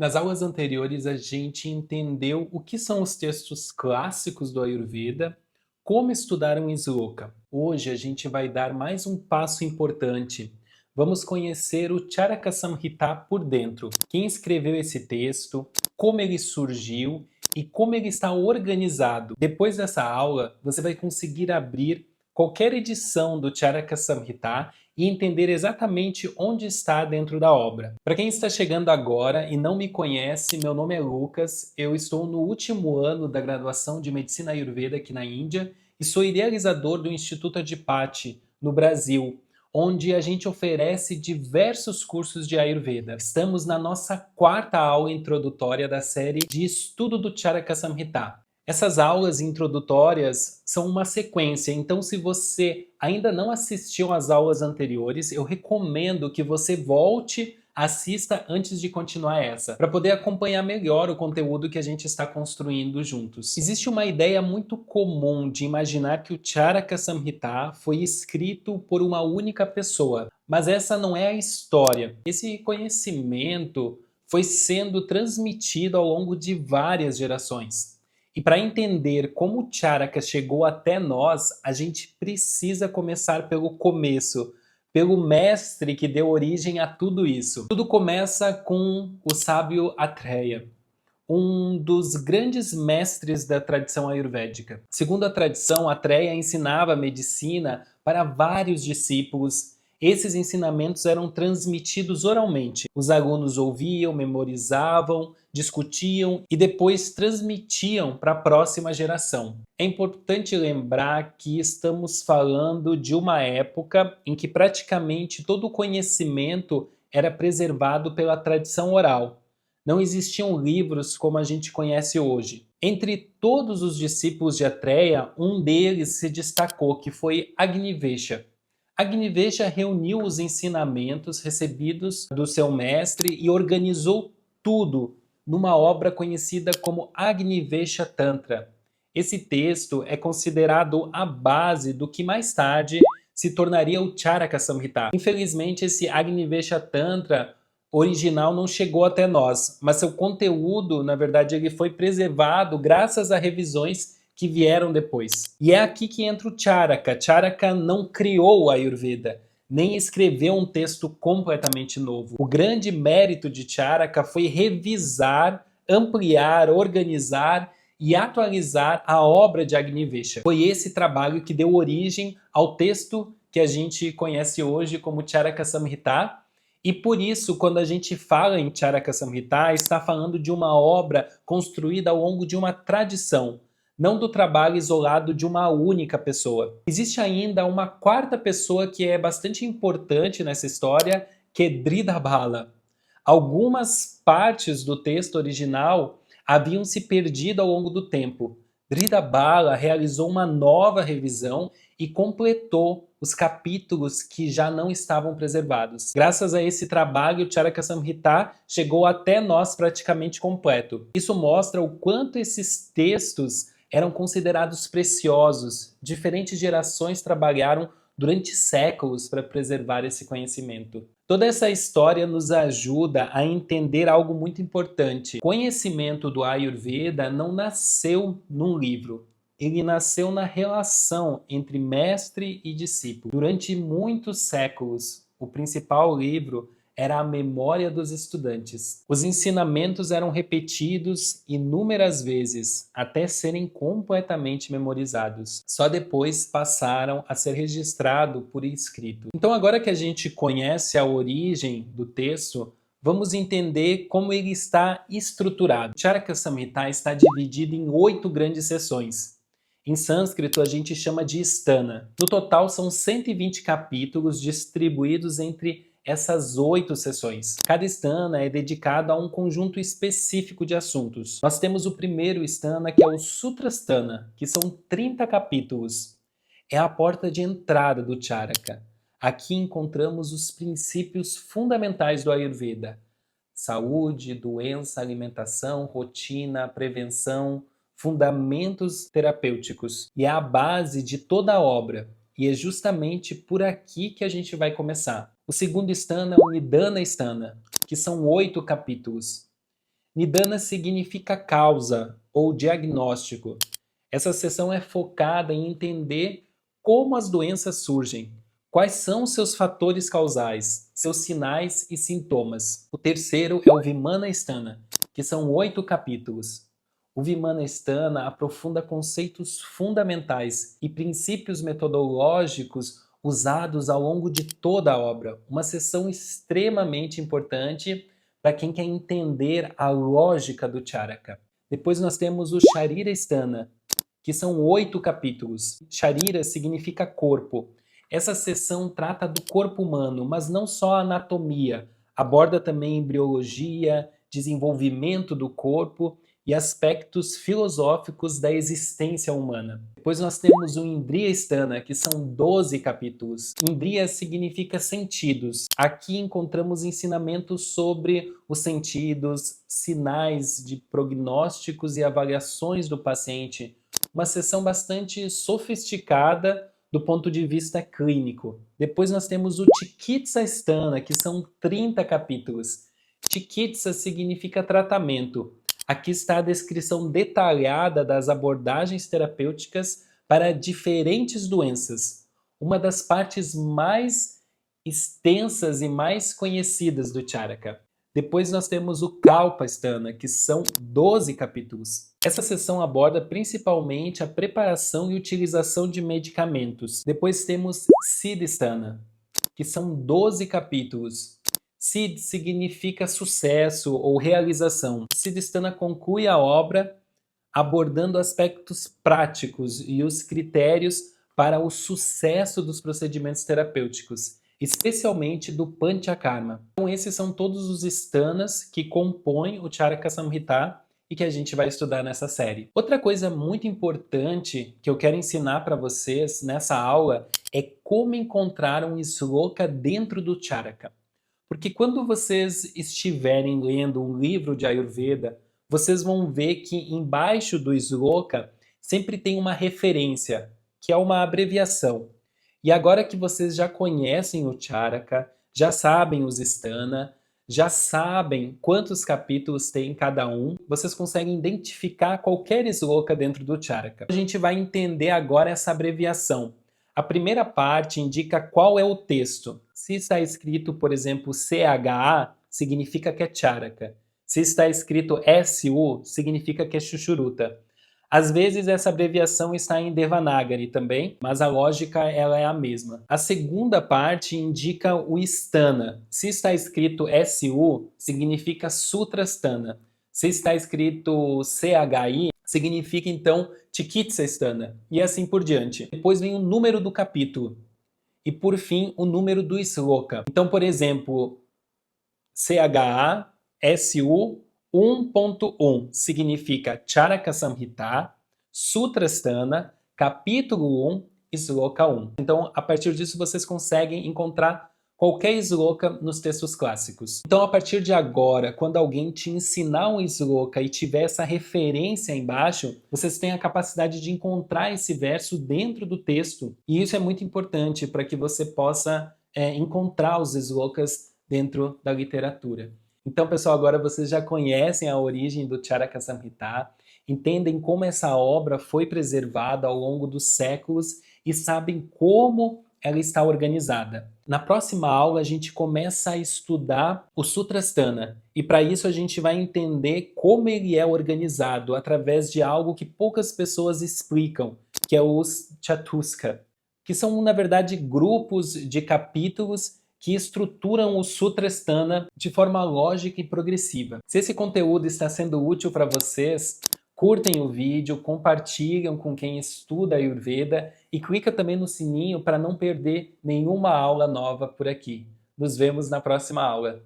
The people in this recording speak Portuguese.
Nas aulas anteriores, a gente entendeu o que são os textos clássicos do Ayurveda, como estudar um Sloka. Hoje a gente vai dar mais um passo importante. Vamos conhecer o Charaka Samhita por dentro. Quem escreveu esse texto, como ele surgiu e como ele está organizado. Depois dessa aula, você vai conseguir abrir qualquer edição do Charaka Samhita e entender exatamente onde está dentro da obra. Para quem está chegando agora e não me conhece, meu nome é Lucas, eu estou no último ano da graduação de Medicina Ayurveda aqui na Índia e sou idealizador do Instituto Adipati, no Brasil, onde a gente oferece diversos cursos de Ayurveda. Estamos na nossa quarta aula introdutória da série de estudo do Charaka Samhita. Essas aulas introdutórias são uma sequência, então se você ainda não assistiu às aulas anteriores, eu recomendo que você volte, assista antes de continuar essa, para poder acompanhar melhor o conteúdo que a gente está construindo juntos. Existe uma ideia muito comum de imaginar que o Charaka Samhita foi escrito por uma única pessoa, mas essa não é a história. Esse conhecimento foi sendo transmitido ao longo de várias gerações. E para entender como o Charaka chegou até nós, a gente precisa começar pelo começo, pelo mestre que deu origem a tudo isso. Tudo começa com o sábio Atreya, um dos grandes mestres da tradição ayurvédica. Segundo a tradição, Atreya ensinava medicina para vários discípulos. Esses ensinamentos eram transmitidos oralmente. Os alunos ouviam, memorizavam, discutiam e depois transmitiam para a próxima geração. É importante lembrar que estamos falando de uma época em que praticamente todo o conhecimento era preservado pela tradição oral. Não existiam livros como a gente conhece hoje. Entre todos os discípulos de Atreya, um deles se destacou, que foi Agnivesha. Agnivesha reuniu os ensinamentos recebidos do seu mestre e organizou tudo numa obra conhecida como Agnivesha Tantra. Esse texto é considerado a base do que mais tarde se tornaria o Charaka Samhita. Infelizmente, esse Agnivesha Tantra original não chegou até nós, mas seu conteúdo, na verdade, ele foi preservado graças a revisões que vieram depois. E é aqui que entra o Charaka. Charaka não criou o Ayurveda, nem escreveu um texto completamente novo. O grande mérito de Charaka foi revisar, ampliar, organizar e atualizar a obra de Agnivesha. Foi esse trabalho que deu origem ao texto que a gente conhece hoje como Charaka Samhita. E por isso, quando a gente fala em Charaka Samhita, está falando de uma obra construída ao longo de uma tradição, não do trabalho isolado de uma única pessoa. Existe ainda uma quarta pessoa que é bastante importante nessa história, que é Dridabala. Algumas partes do texto original haviam se perdido ao longo do tempo. Dridabala realizou uma nova revisão e completou os capítulos que já não estavam preservados. Graças a esse trabalho, o Charaka Samhita chegou até nós praticamente completo. Isso mostra o quanto esses textos eram considerados preciosos. Diferentes gerações trabalharam durante séculos para preservar esse conhecimento. Toda essa história nos ajuda a entender algo muito importante. O conhecimento do Ayurveda não nasceu num livro. Ele nasceu na relação entre mestre e discípulo. Durante muitos séculos, o principal livro era a memória dos estudantes. Os ensinamentos eram repetidos inúmeras vezes, até serem completamente memorizados. Só depois passaram a ser registrados por escrito. Então, agora que a gente conhece a origem do texto, vamos entender como ele está estruturado. O Charaka Samhita está dividido em 8 grandes seções. Em sânscrito, a gente chama de stana. No total, são 120 capítulos distribuídos entre essas 8 seções. Cada stana é dedicado a um conjunto específico de assuntos. Nós temos o primeiro stana, que é o Sutrasthana, que são 30 capítulos. É a porta de entrada do Charaka. Aqui encontramos os princípios fundamentais do Ayurveda: saúde, doença, alimentação, rotina, prevenção, fundamentos terapêuticos. E é a base de toda a obra. E é justamente por aqui que a gente vai começar. O segundo stana é o Nidana Stana, que são 8 capítulos. Nidana significa causa ou diagnóstico. Essa sessão é focada em entender como as doenças surgem, quais são seus fatores causais, seus sinais e sintomas. O terceiro é o Vimanastana, que são 8 capítulos. O Vimanastana aprofunda conceitos fundamentais e princípios metodológicos usados ao longo de toda a obra. Uma sessão extremamente importante para quem quer entender a lógica do Charaka. Depois nós temos o Sharirastana, que são 8 capítulos. Sharira significa corpo. Essa seção trata do corpo humano, mas não só a anatomia. Aborda também embriologia, desenvolvimento do corpo e aspectos filosóficos da existência humana. Depois nós temos o Indriyastana, que são 12 capítulos. Indriya significa sentidos. Aqui encontramos ensinamentos sobre os sentidos, sinais de prognósticos e avaliações do paciente. Uma sessão bastante sofisticada do ponto de vista clínico. Depois nós temos o Chikitsastana, que são 30 capítulos. Chikitsa significa tratamento. Aqui está a descrição detalhada das abordagens terapêuticas para diferentes doenças. Uma das partes mais extensas e mais conhecidas do Charaka. Depois nós temos o Kalpastana, que são 12 capítulos. Essa seção aborda principalmente a preparação e utilização de medicamentos. Depois temos Siddhistana, que são 12 capítulos. Siddh significa sucesso ou realização. Siddhistana conclui a obra abordando aspectos práticos e os critérios para o sucesso dos procedimentos terapêuticos, especialmente do Panchakarma. Então esses são todos os stanas que compõem o Charaka Samhita e que a gente vai estudar nessa série. Outra coisa muito importante que eu quero ensinar para vocês nessa aula é como encontrar um sloka dentro do Charaka. Porque quando vocês estiverem lendo um livro de Ayurveda, vocês vão ver que embaixo do sloka sempre tem uma referência, que é uma abreviação. E agora que vocês já conhecem o Charaka, já sabem os stana, já sabem quantos capítulos tem cada um, vocês conseguem identificar qualquer sloka dentro do Charaka. A gente vai entender agora essa abreviação. A primeira parte indica qual é o texto. Se está escrito, por exemplo, CHA, significa que é Charaka. Se está escrito SU, significa que é Sushruta. Às vezes essa abreviação está em Devanagari também, mas a lógica ela é a mesma. A segunda parte indica o Stana. Se está escrito SU, significa Sutrastana. Se está escrito CHI, significa então Chikitsastana. E assim por diante. Depois vem o número do capítulo. E por fim, o número do sloka. Então, por exemplo, CHA, SU 1.1 significa Charaka Samhita, Sutrasthana, capítulo 1, sloka 1. Então, a partir disso, vocês conseguem encontrar qualquer sloka nos textos clássicos. Então, a partir de agora, quando alguém te ensinar um sloka e tiver essa referência embaixo, vocês têm a capacidade de encontrar esse verso dentro do texto. E isso é muito importante para que você possa encontrar os slokas dentro da literatura. Então, pessoal, agora vocês já conhecem a origem do Charaka Samhita, entendem como essa obra foi preservada ao longo dos séculos e sabem como ela está organizada. Na próxima aula, a gente começa a estudar o Sutrasthana, e para isso a gente vai entender como ele é organizado através de algo que poucas pessoas explicam, que é os Chatuska, que são, na verdade, grupos de capítulos que estruturam o Sutrasthana de forma lógica e progressiva. Se esse conteúdo está sendo útil para vocês, curtem o vídeo, compartilham com quem estuda Ayurveda e clica também no sininho para não perder nenhuma aula nova por aqui. Nos vemos na próxima aula.